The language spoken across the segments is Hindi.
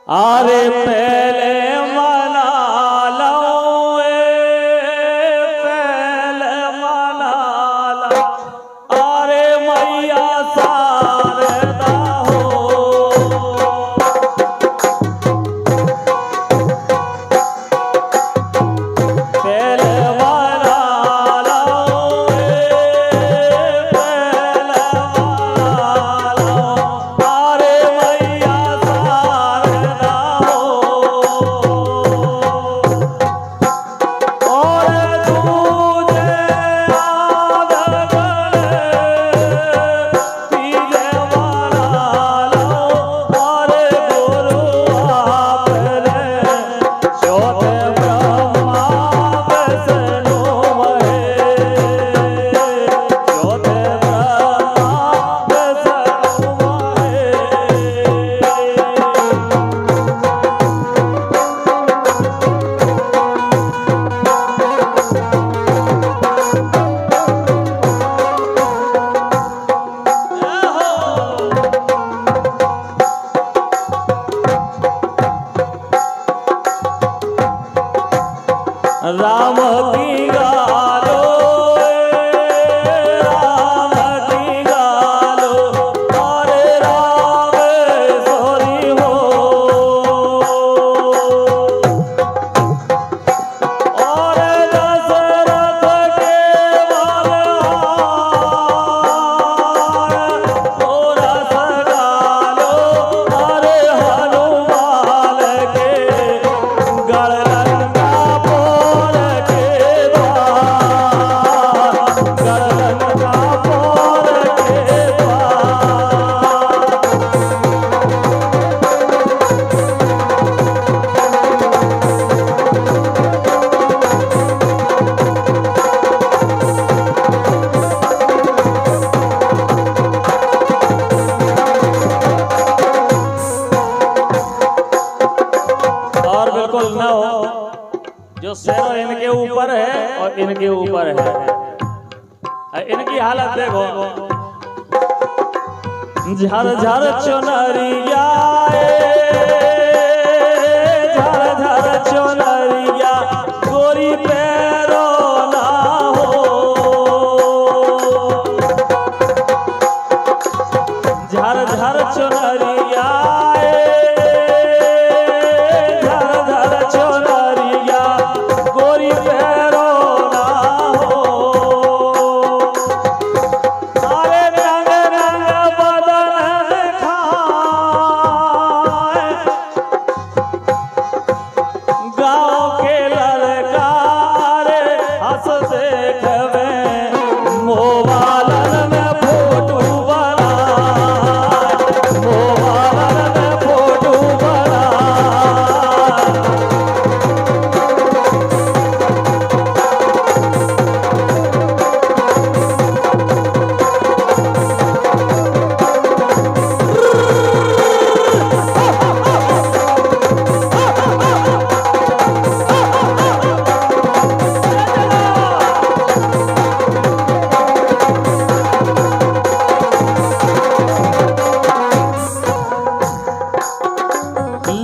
आरे पहले मना लो पहले मना लो आरे मैया शारदा हो पहले मना लो पहले मना लो आरे मैया शारदा हो और तुझे आदर तीजे मना लो आरे गुरु आपने ज्योत ब्रह्मा विष्णु महेश ज्योत ब्रह्मा विष्णु महेश राम की गालो राम की गालो अरे राम सोरी हो और दशरथ के बलहार थोड़ा सगालो अरे हनुमान के गढ़ पोर के द्वार गढ़ पोर के और बिल्कुल न हो जो सैरो इनके ऊपर है और इनके ऊपर है इनकी हालत देखो झर झर चुनरिया झर झर चुनरिया गोरी पैरो ना हो झर झर चुनरिया झर झर चुनरिया गोरी पैरो ना हो अरे रंग रंग बदन दिखाए गाँव के लड़का रे हंस देखवे मोबाइल में फोटो बनाए मोबाइल में फोटो बनाए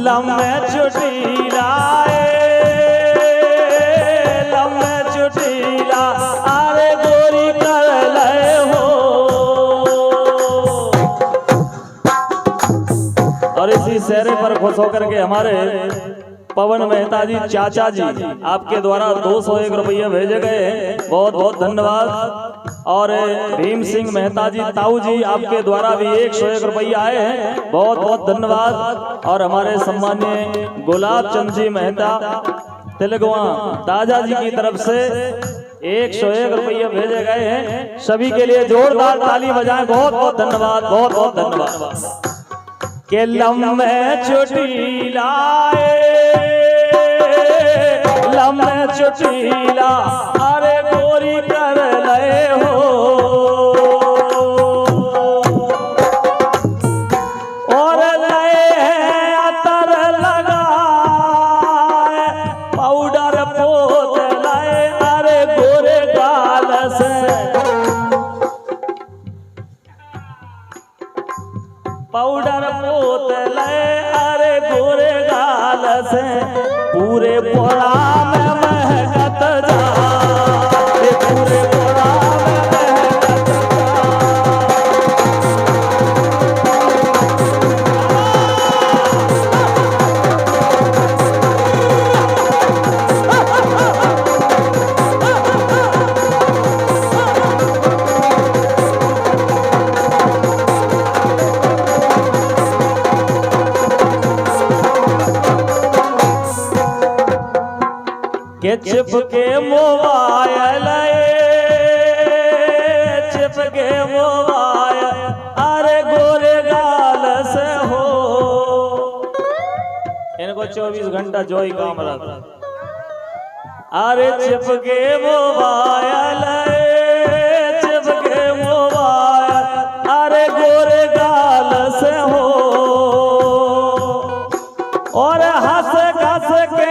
लम्बे चुटीला लम्बे चुटीला अरे गोरी कर ले हो और इसी सेरे पर खुश होकर के हमारे पवन मेहता जी चाचा जी आपके द्वारा 201 रुपये भेजे गए हैं बहुत बहुत धन्यवाद और भीम सिंह मेहता जी ताऊ जी आपके द्वारा भी 101 रुपये आए हैं बहुत बहुत धन्यवाद और हमारे सम्मानीय गुलाब चंद जी मेहता तिलगवा दादा जी की तरफ से 101 रुपये भेजे गए हैं सभी के लिए जोरदार ताली बजाएं बहुत बहुत धन्यवाद बहुत बहुत धन्यवाद के लम्बे चुटीला लम्बे चुटीला अरे गोरी कर ले हो और ले अतर लगाए पाउडर पोत लाए अरे गोरे गाल से पाउडर पोत ले अरे गोरे से पूरे पोड़ा में महकत जा, पूरे पोड़ा में महकत जा। के चिपके मोबाइल, चिपके मोबाइल, अरे गोरे गाल से हो। इनको 24 घंटा जो ही काम रहा। अरे चिपके मोबाइल, चिपके मोबाइल, अरे गोरे गाल से हो। और हंस हंस के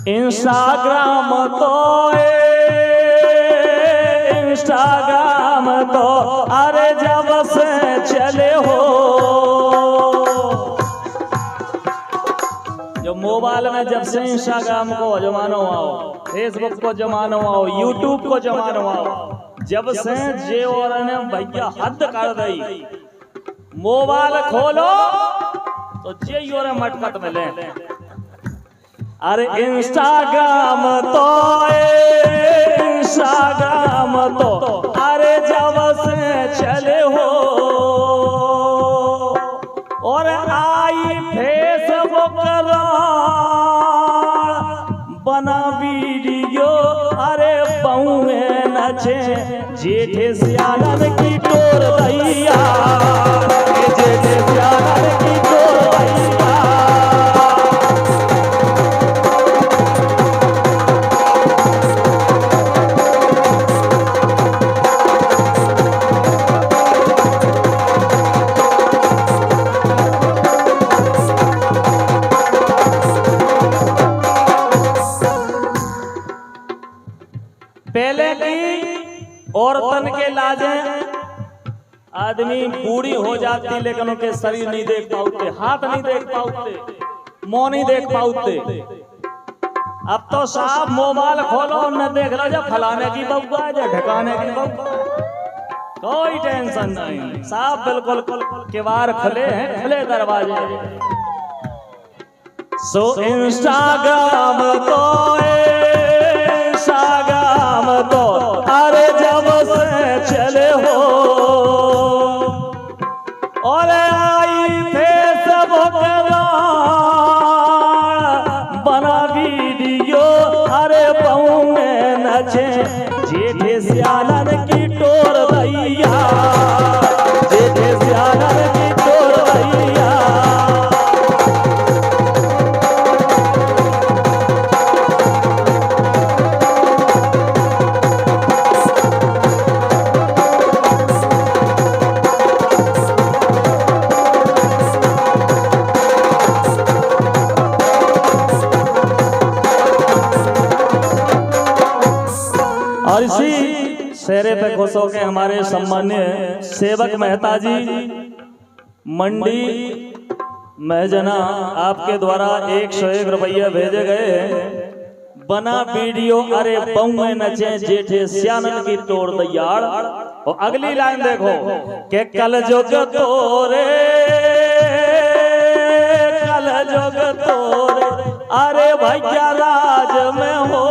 इंस्टाग्राम तो इंस्टाग्राम तो अरे जब से चले हो। जो मोबाइल में जब से इंस्टाग्राम को जमाना आओ, फेसबुक को जमाना आओ, यूट्यूब को जमाना आओ, जब से जे और ने भैया हद कर दी। मोबाइल खोलो तो जे और मटकट में ले। अरे इंस्टाग्राम तो इंस्टाग्राम तो अरे जब से चले हो। और आई फेसबुक बना वीडियो, अरे बहुए नचे जेठे सियानन की टोर दैया, जेठे सियानन की टोर दैया। पहले की औरतन के लाजे आदमी बूढ़ी हो जाती लेकिन उनके शरीर नहीं देख पाते, हाथ नहीं देख पाते, मुंह नहीं देख पाते। अब तो साहब मोबाइल खोलो न देख लो जब फलाने की बउआ या ढकाने की बउआ, कोई टेंशन नहीं। साहब बिल्कुल किवाड़ खुले हैं, खुले दरवाजे। सो इंस्टाग्राम तो इंस्टाग्राम तो अरे जब से चले हो। और आई फेसबुक बना वीडियो, अरे बहु में नचे जेठे सियानन की टोर दैया, जेठे सियानन की टोर दैया। और इसी शेरे पे खुश होकर हमारे सम्मान्य सेवक मेहता जी मंडी महजना आपके द्वारा 101 रुपया भेजे गए। बना वीडियो, अरे बहु में नचे जेठे सियानन की टोर दैयाड़। और अगली लाइन देखो के कल जोग तोरे, कल जोग तोरे, अरे भैया राज में हो।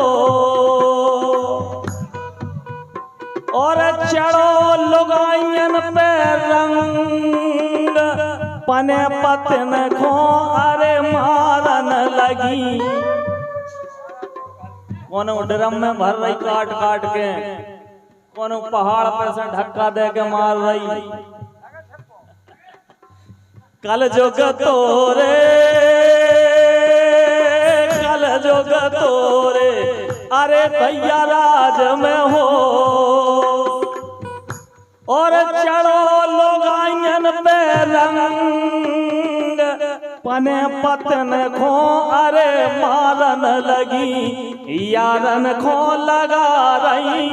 और चढ़ो लुगाइन पे रंग, पने पतन खो अरे मारन लगी। कोनो ड्रम में भर रही काट काट के, कोनो पहाड़ पे से धक्का दे के मार रही। कल जोग तोरे, कल जोग तोरे, अरे भैया राज में हो, और चढ़ो लोगायन पे रंग, पने पतन खो अरे मारन लगी, यारन खो लगा रही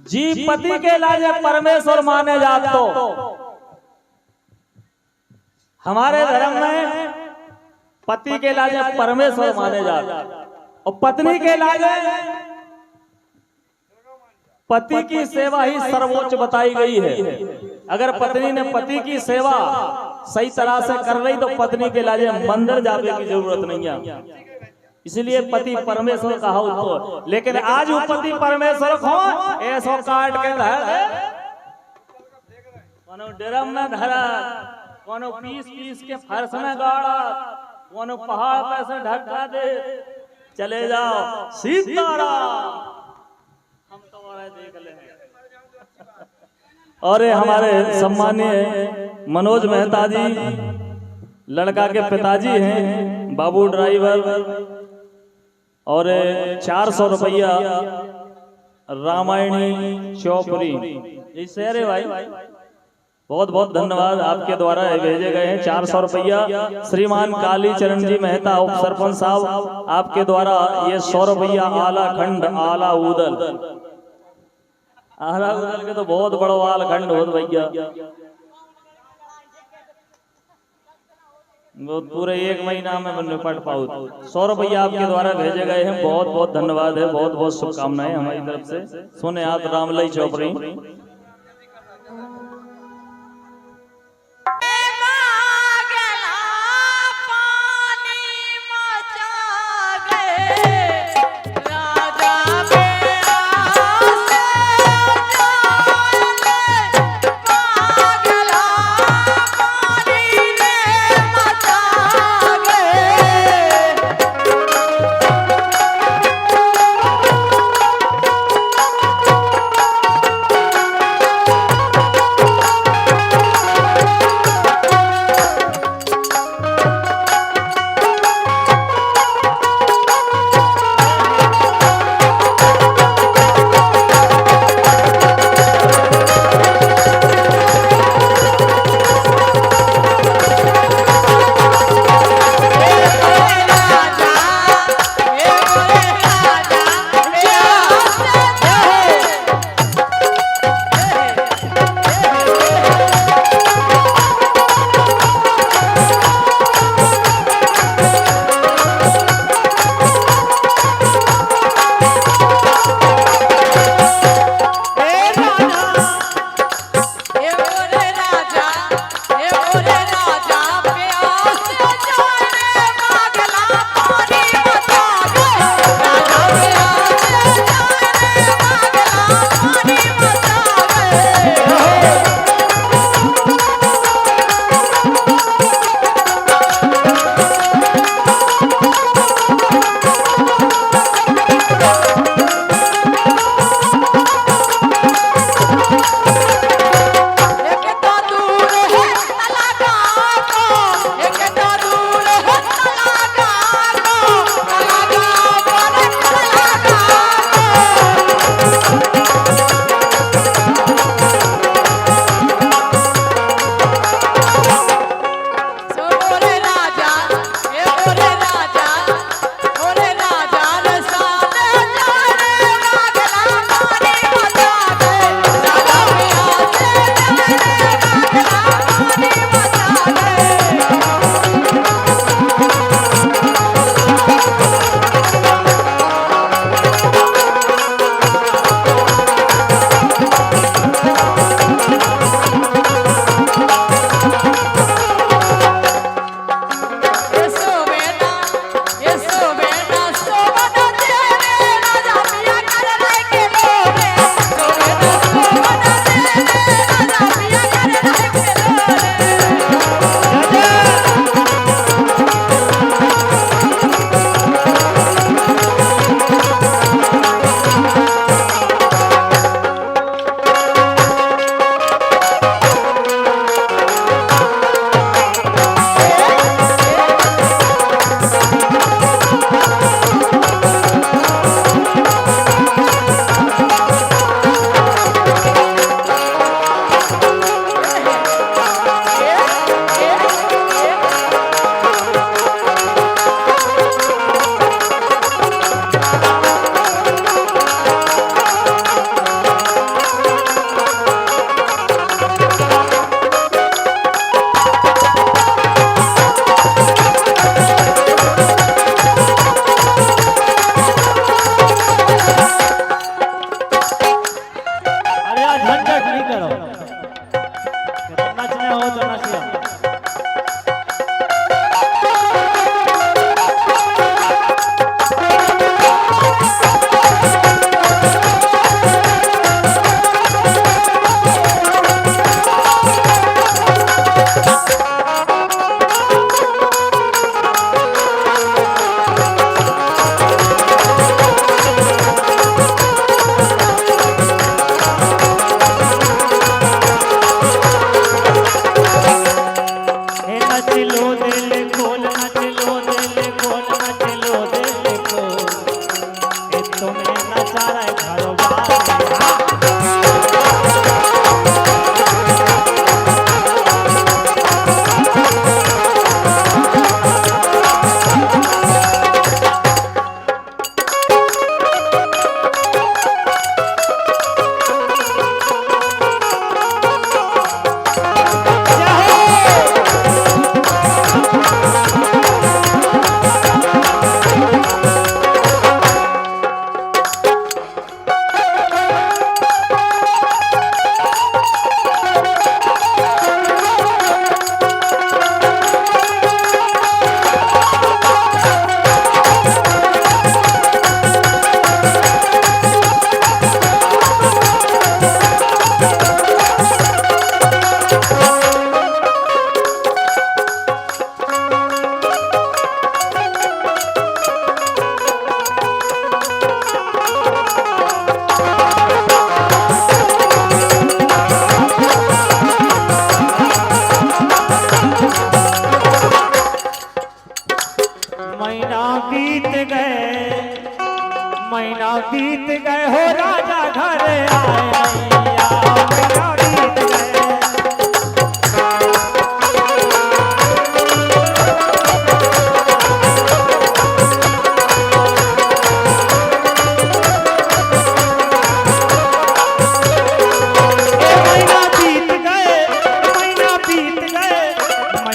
जी। पति के लाजे परमेश्वर माने जात तो हमारे धर्म में पति के लाजे परमेश्वर माने जाते, और पत्नी के लाजे पति की सेवा ही सर्वोच्च बताई गई है। अगर पत्नी ने पति की सेवा सही तरह से कर रही तो पत्नी के लाजे मंदिर जाने की जरूरत नहीं है। इसलिए पति परमेश्वर कहा तो, लेकिन आज वो पति परमेश्वर को ऐसो काट के धर, कोनो ड्रम में धरा, कोनो पीस पीस के फर्श में गाड़ा, कोनो पहाड़ पे से ढका दे, चले जाओ सीताराम, हम तो देख लेंगे। और हमारे सम्मानीय मनोज मेहता जी, लड़का के पिताजी हैं, बाबू ड्राइवर, और 400 रुपया रामायणी चौपरी इससे, अरे भाई बहुत बहुत धन्यवाद, आपके द्वारा भेजे गए हैं 400 रुपया। श्रीमान काली चरण जी मेहता उप सरपंच साहब, आपके द्वारा ये 100 रुपया आला खंड, आला उदल, आला उदल के तो बहुत बड़ो आला खंड हो भैया, वो पूरे 1 महीना में निपट पाओ। 100 रुपया आपके द्वारा भेजे गए हैं, बहुत बहुत धन्यवाद है, बहुत बहुत शुभकामनाएं हमारी तरफ से। सुने आप रामलई चौपरी।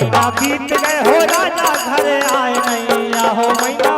महीना बीत गए हो राजा घर आए नहीं, हो महीना